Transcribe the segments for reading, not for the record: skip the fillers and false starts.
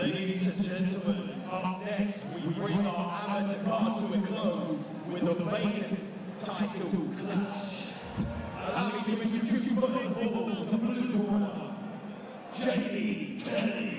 Ladies and gentlemen, up next we bring our amateur card to a close with a vacant title clash. Allow me to introduce first of all to the blue corner, Jamie Kelly.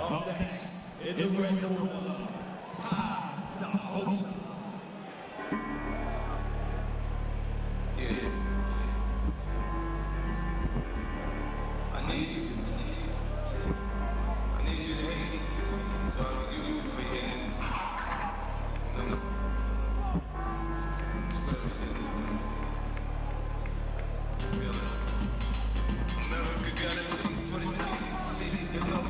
Up next, in the red corner, Pav Sahota. Yeah. I need you. I need you to hate me. So I'll give you for hating. No. Just let me say this. Feel it. America got a thing for the city. You know me.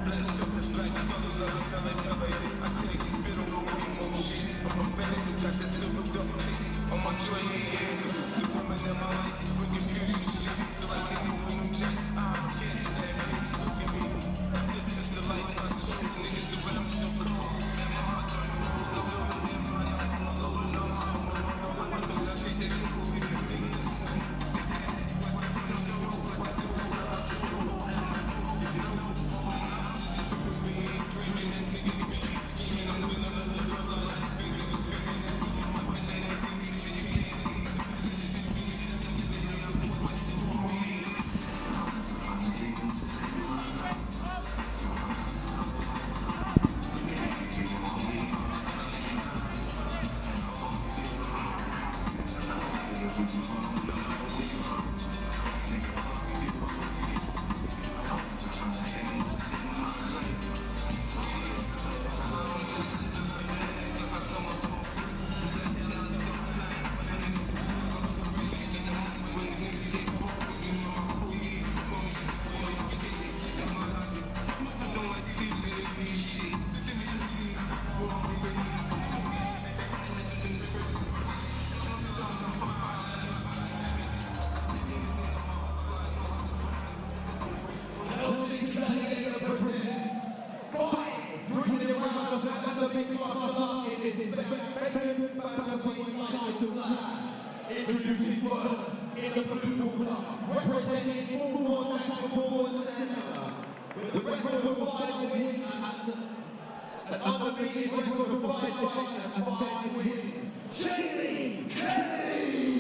Black chocolate, black color, love, color. I take it, bit on the more shit. I'm a fan who got that silver double ticket on my train. The woman in my life, bringing beauty and shit. So I can know when I'm jet. I can't stand bitch. Look at me. This is the life I chose. Niggas around me so cool. Man, my heart turn to rules. I'm loaded in my eye. I'm loaded on so no. I take that cool with the fingers. Celtic Gladiator presents 5 brilliant rounds of amateur mixed martial arts in this vacant Bantamweight title clash. Introducing first, in the blue corner, representing full contact performance center, with a record of 5 wins and an undefeated record of 5 fights and 5 wins, Jamie Kelly!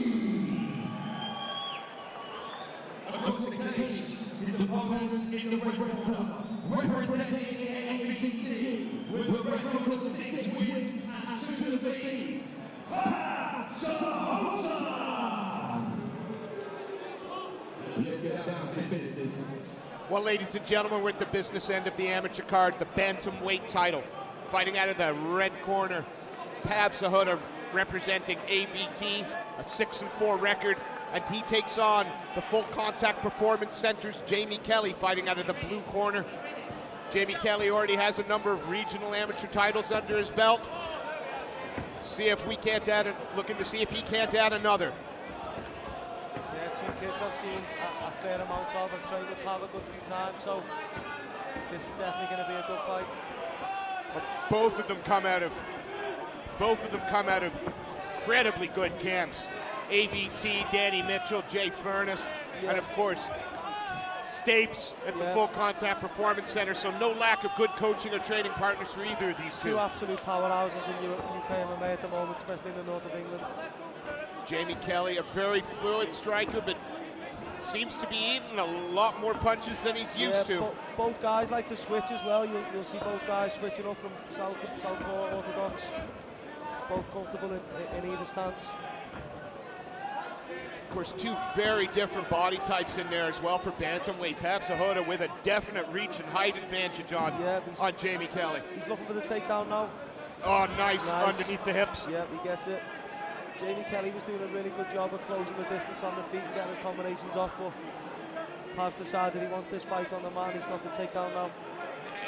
Across the cage, his opponent in the red corner, representing NVT with a record of 6 wins and 2 defeats, Pav Sahota! Let's get down to business. Well, ladies and gentlemen, we're at the business end of the amateur card, the Bantamweight title. Fighting out of the red corner, Pav Sahota representing ABT, a 6-4 record, and he takes on the Full Contact Performance Center's Jamie Kelly, fighting out of the blue corner. Jamie Kelly already has a number of regional amateur titles under his belt. See if we can't add looking to see if he can't add another. Yeah, two kids I've seen a fair amount of. I've trained with Pav a good few times, so this is definitely going to be a good fight. Both of them come out of incredibly good camps. AVT, Danny Mitchell, Jay Furness, and of course Stapes at the Full Contact Performance Center. So no lack of good coaching or training partners for either of these two. Two absolute powerhouses in UK MMA at the moment, especially in the north of England. Jamie Kelly, a very fluid striker, but seems to be eating a lot more punches than he's used to. Both guys like to switch as well. You'll see both guys switching up from southpaw orthodox. Both comfortable in either stance. Of course, two very different body types in there as well for bantamweight. Pav Sahota with a definite reach and height advantage on Jamie Kelly. He's looking for the takedown now. Oh, nice. Underneath the hips. Yeah, he gets it. Jamie Kelly was doing a really good job of closing the distance on the feet and getting his combinations off, but Pav's decided he wants this fight on the man. He's got the takedown now.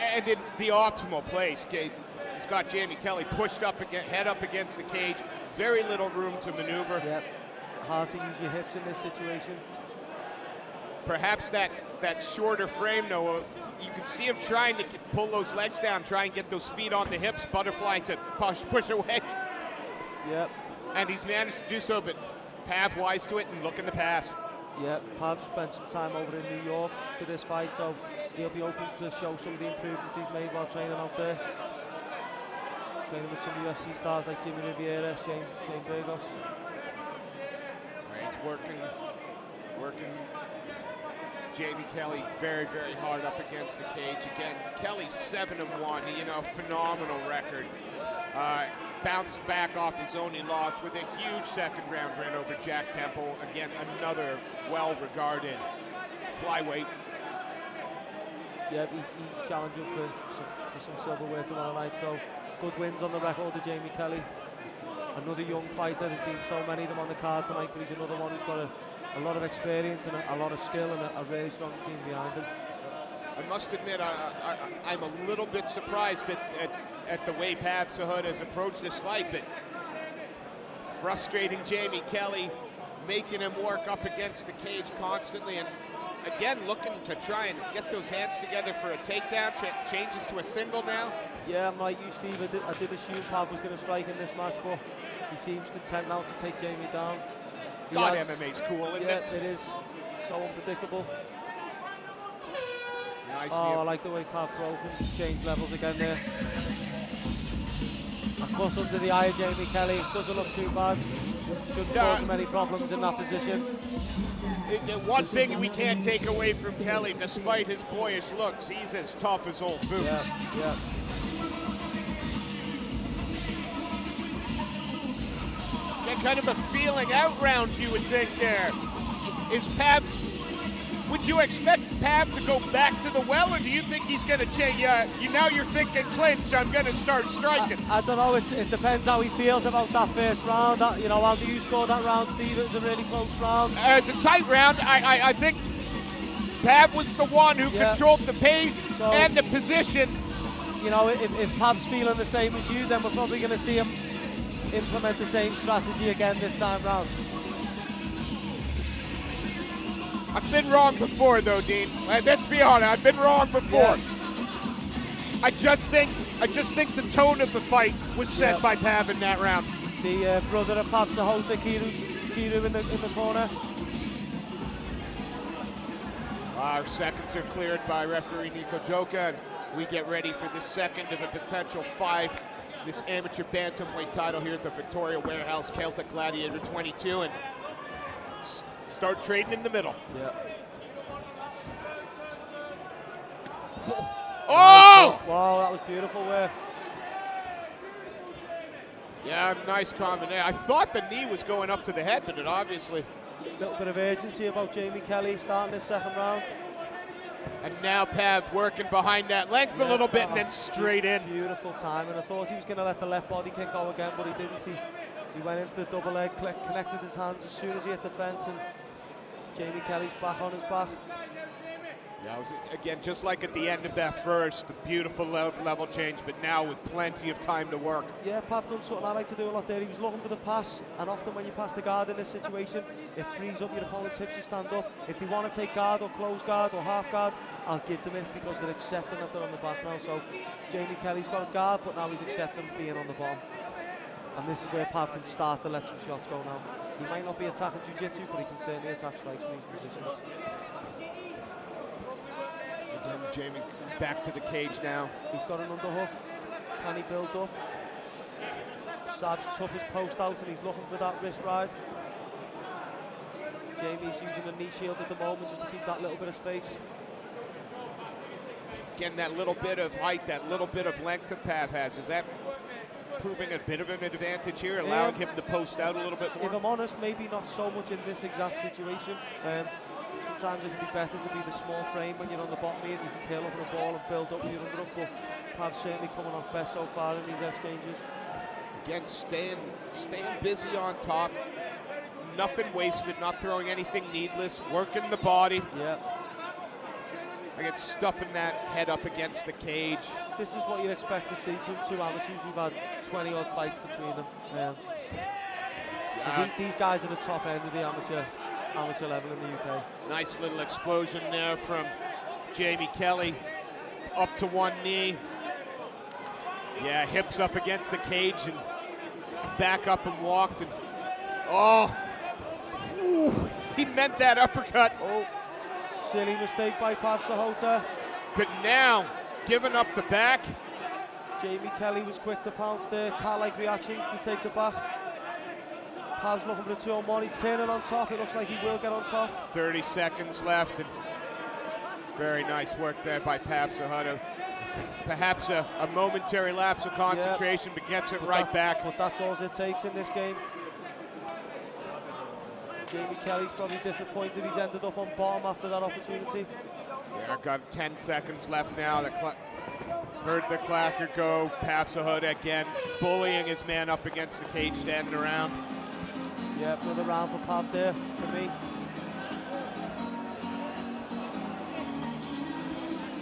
And in the optimal place. He's got Jamie Kelly pushed up, head up against the cage. Very little room to maneuver. Yep. Hard to use your hips in this situation. Perhaps that shorter frame, Noah, you can see him trying to pull those legs down, try and get those feet on the hips, butterfly to push away. Yep. And he's managed to do so, but Pav wise to it and looking to pass. Yep, Pav spent some time over in New York for this fight, so he'll be open to show some of the improvements he's made while training out there. Training with some UFC stars like Jimmy Rivera, Shane Burgos. He's working Jamie Kelly very, very hard up against the cage. Again, Kelly 7-1, phenomenal record. Bounced back off his only loss with a huge second round win over Jack Temple. Again, another well-regarded flyweight. Yeah, he's challenging for some silverware tomorrow night, so good wins on the record of Jamie Kelly. Another young fighter. There's been so many of them on the card tonight, but he's another one who's got a lot of experience and a lot of skill and a really strong team behind him. I must admit, I'm a little bit surprised at the way Pav Sahota has approached this fight, but frustrating Jamie Kelly, making him work up against the cage constantly, and again looking to try and get those hands together for a takedown. Changes to a single now. Yeah, I'm like you, Steve. I did assume Pav was going to strike in this match, but he seems content now to take Jamie down. MMA's cool, isn't it? Yeah, it is. It's so unpredictable. Nice. I like the way Pav broke and changed levels again there. Of course, under the eye of Jamie Kelly, doesn't look too bad. Shouldn't cause him any problems in that position. One thing we can't take away from Kelly, despite his boyish looks, he's as tough as old boots. Yeah. Get kind of a feeling out round, you would think there. Is Pav, would you expect Pav to go back to the well, or do you think he's going to change? Now you're thinking clinch, I'm going to start striking. I don't know, it depends how he feels about that first round. How do you score that round, Steve? It was a really close round. It's a tight round. I think Pav was the one who controlled the pace and the position. If Pav's feeling the same as you, then we're probably going to see him implement the same strategy again this time round. I've been wrong before, though, Dean. Let's be honest. I've been wrong before. Yeah. I just think the tone of the fight was set by Pav in that round. The brother of Pav Sahota, Kiru in the corner. Our seconds are cleared by referee Nico Joka, and we get ready for the second of a potential 5. This amateur bantamweight title here at the Victoria Warehouse Celtic Gladiator 22, and start trading in the middle. Yeah. Oh! Wow, that was beautiful work. Yeah, nice combination. I thought the knee was going up to the head, but it obviously. A little bit of urgency about Jamie Kelly starting this second round. And now Pav working behind that length a little bit and then straight in. Beautiful time, and I thought he was going to let the left body kick go again, but he didn't. He went into the double leg, connected his hands as soon as he hit the fence, and Jamie Kelly's back on his back. Yeah, it was, again, just like at the end of that first, beautiful level change, but now with plenty of time to work. Yeah, Pav done something I like to do a lot there. He was looking for the pass, and often when you pass the guard in this situation, it frees up your opponent's hips to stand up. If they want to take guard or close guard or half guard, I'll give them it because they're accepting that they're on the back now. So Jamie Kelly's got a guard, but now he's accepting being on the bottom. And this is where Pav can start to let some shots go now. He might not be attacking jiu-jitsu, but he can certainly attack strikes from these positions. Again, Jamie back to the cage now. He's got an underhook. Can he build up? Sav's took his post out and he's looking for that wrist ride. Jamie's using a knee shield at the moment just to keep that little bit of space. Again, that little bit of height, that little bit of length that Pav has, is that proving a bit of an advantage here, allowing him to post out a little bit more? If I'm honest, maybe not so much in this exact situation. Sometimes it can be better to be the small frame when you're on the bottom here. You can curl up in a ball and build up with your underhook, but Pav's certainly coming off best so far in these exchanges. Again, staying busy on top, nothing wasted, not throwing anything needless, working the body. Yeah. Again, stuffing that head up against the cage. This is what you'd expect to see from two amateurs who've had 20-odd fights between them. So these guys are the top end of the amateur level in the UK. Nice little explosion there from Jamie Kelly, up to one knee. Yeah, hips up against the cage and back up and walked. And ooh, he meant that uppercut. Oh, silly mistake by Pav Sahota. But now, giving up the back. Jamie Kelly was quick to pounce there. Cat-like reactions to take the back. Pav's looking for the 2-on-1. He's turning on top. It looks like he will get on top. 30 seconds left. And very nice work there by Pav Sahota. Perhaps a momentary lapse of concentration, but gets it right back. But that's all it takes in this game. Jamie Kelly's probably disappointed he's ended up on bottom after that opportunity. Yeah, I've got 10 seconds left now. Heard the clacker go. Pav Sahota again bullying his man up against the cage, standing around. Yeah, another round for Pav there, for me.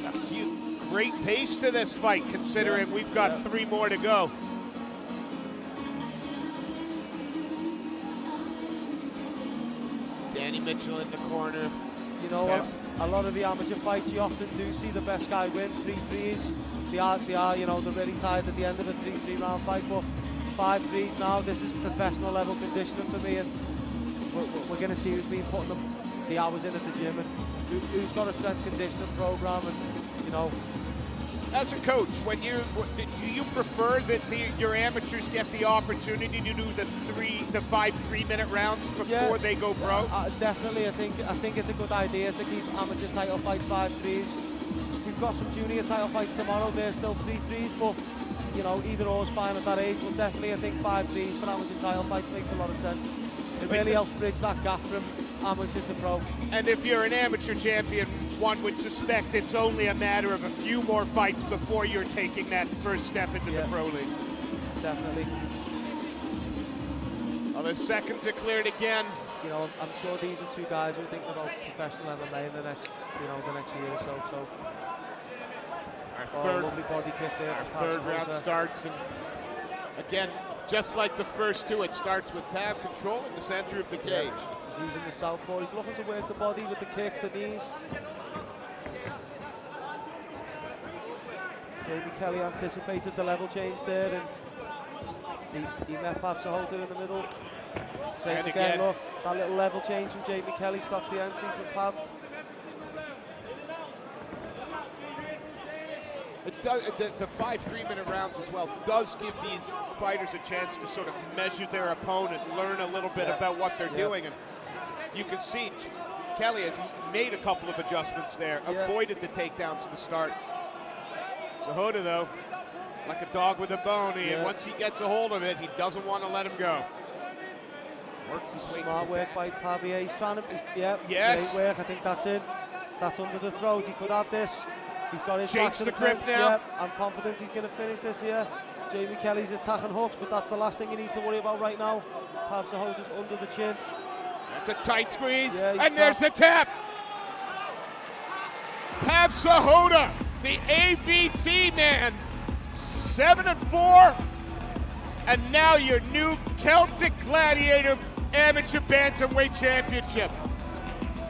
A great pace to this fight, considering we've got 3 more to go. Danny Mitchell in the corner. You know what? A lot of the amateur fights, you often do see the best guy win 3-3s. They are, you know, they're really tired at the end of a 3-3 round fight, but 5-3s now. This is professional level conditioning for me, and we're going to see who's been putting the hours in at the gym and who's got a strength conditioning program, and you know. As a coach, do you prefer that your amateurs get the opportunity to do the 5 3-minute rounds before they go pro? Definitely, I think it's a good idea to keep amateur title fights 5-3s. We've got some junior title fights tomorrow. They're still 3-3s, but you know, either or is fine at that age. But definitely, I think 5-3s for amateur title fights makes a lot of sense. It really helps bridge that gap from amateur to pro. And if you're an amateur champion, one would suspect it's only a matter of a few more fights before you're taking that first step into the pro league. Definitely. Well, the seconds are cleared again. You know, I'm sure these are two guys who are thinking about professional MMA in the next year or so. So lovely body kick there. Our third round starts, and again, just like the first two, it starts with Pav controlling the center of the cage. He's using the southpaw. He's looking to work the body with the kicks, the knees. Jamie Kelly anticipated the level change there, and he met Pav Sahota in the middle. Same again, look, that little level change from Jamie Kelly stops the entry from Pav. It does, the 5 3-minute rounds as well does give these fighters a chance to sort of measure their opponent, learn a little bit about what they're doing, and you can see Kelly has made a couple of adjustments there, avoided the takedowns to start. Sahota, though, like a dog with a bone, once he gets a hold of it, he doesn't want to let him go. Works his way. Smart work by Pav. He's trying to, great work. I think that's it. That's under the throat. He could have this. He's got his back to the grip fence. now. I'm confident he's going to finish this here. Jamie Kelly's attacking hooks, but that's the last thing he needs to worry about right now. Pav Sahota's under the chin. That's a tight squeeze, and there's the tap. Pav Sahota, the AVT man, 7-4, and now your new Celtic Gladiator Amateur Bantamweight Championship.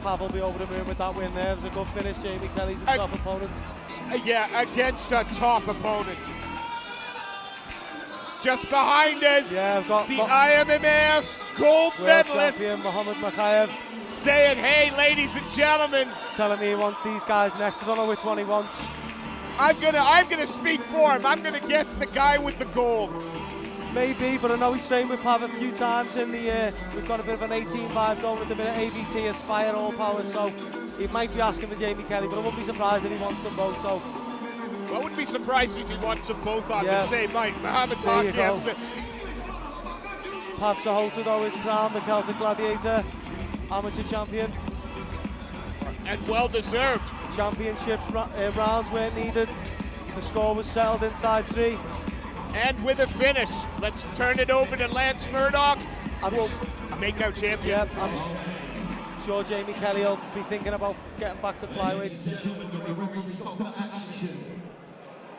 Pav will be over the moon with that win there. It was a good finish. Jamie Kelly's a top opponent. Yeah, against a top opponent. Just behind us, I've got the IMMAF gold medalist, champion Muhammad Makhayev, saying, hey, ladies and gentlemen. Telling me he wants these guys next. I don't know which one he wants. I'm gonna speak for him. I'm gonna guess the guy with the gold. Maybe, but I know he's trained with Pav a few times in the year. We've got a bit of an 18-5 going at the minute. AVT, Aspire, All Power, so he might be asking for Jamie Kelly, but I wouldn't be surprised if he wants them both. So I wouldn't be surprised if he wants them both on the same night. Muhammad Makhayev. Pav Sahota, though, is crowned the Celtic Gladiator Amateur Champion. And well deserved. Championships rounds weren't needed. The score was settled inside 3. And with a finish, let's turn it over to Lance Murdoch. We'll make our champion. Yep, I'm sure Jamie Kelly will be thinking about getting back to flyweight.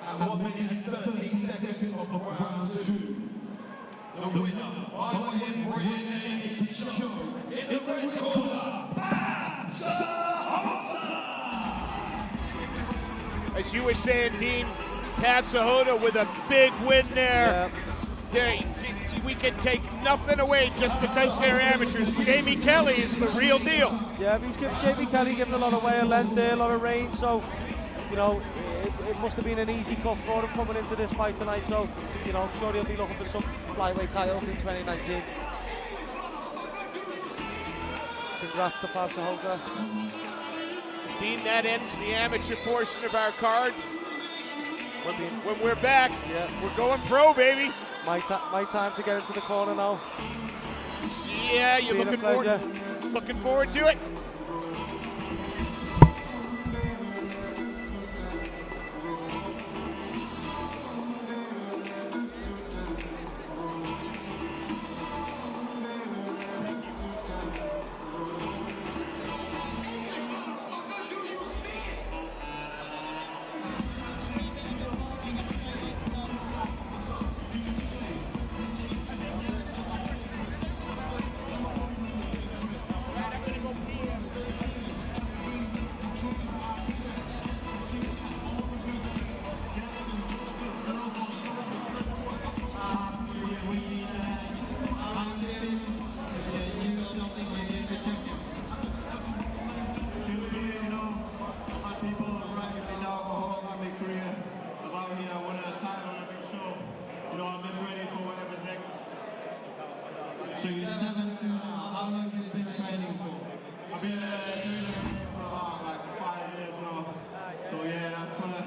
At 1 minute and 13 seconds of round 2. The winner by way of rear-naked choke in the red corner, Pav Sahota. As you were saying, Dean, Pav Sahota with a big win there. We can take nothing away just because they're amateurs. Jamie Kelly is the real deal. Yeah, he's giving Jamie Kelly giving a lot of weight, length there, a lot of range. So, you know, it must have been an easy cut for him coming into this fight tonight. So, you know, I'm sure he'll be looking for some flyweight titles in 2019. Congrats to Pav Sahota. Dean, that ends the amateur portion of our card. When we're back, we're going pro, baby. My time to get into the corner now. Yeah, you're looking forward to it. So you're 7, how long have you been training for? I've been doing it for like 5 years now. So yeah, I just want to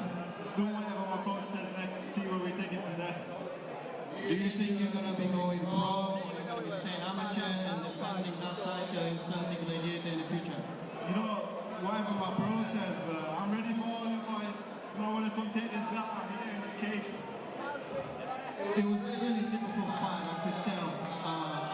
do whatever my coach says next, see where we take it from there. Do you think you're going to be going pro, or you're going to be staying amateur and defending that title in Celtic Gladiator in the future? You know, whatever my pro says, but I'm ready for all you guys. I want to come take this belt out here in this cage. It was a really difficult fight, I could tell.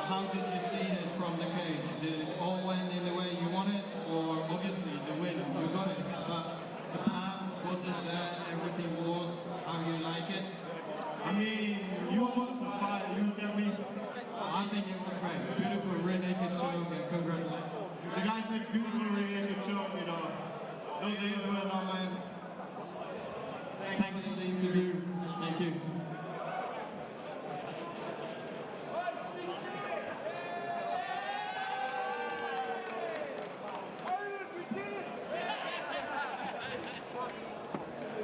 How did you see it from the cage? Did it all went in the way you wanted, or obviously the win, you got it, but the plan wasn't there, everything was how you like it? I mean, you watched the fight, you tell me. I think it was great. Beautiful rear naked choke, and congratulations. The guy said beautiful rear naked choke, you know. Those days were not mine. Thanks.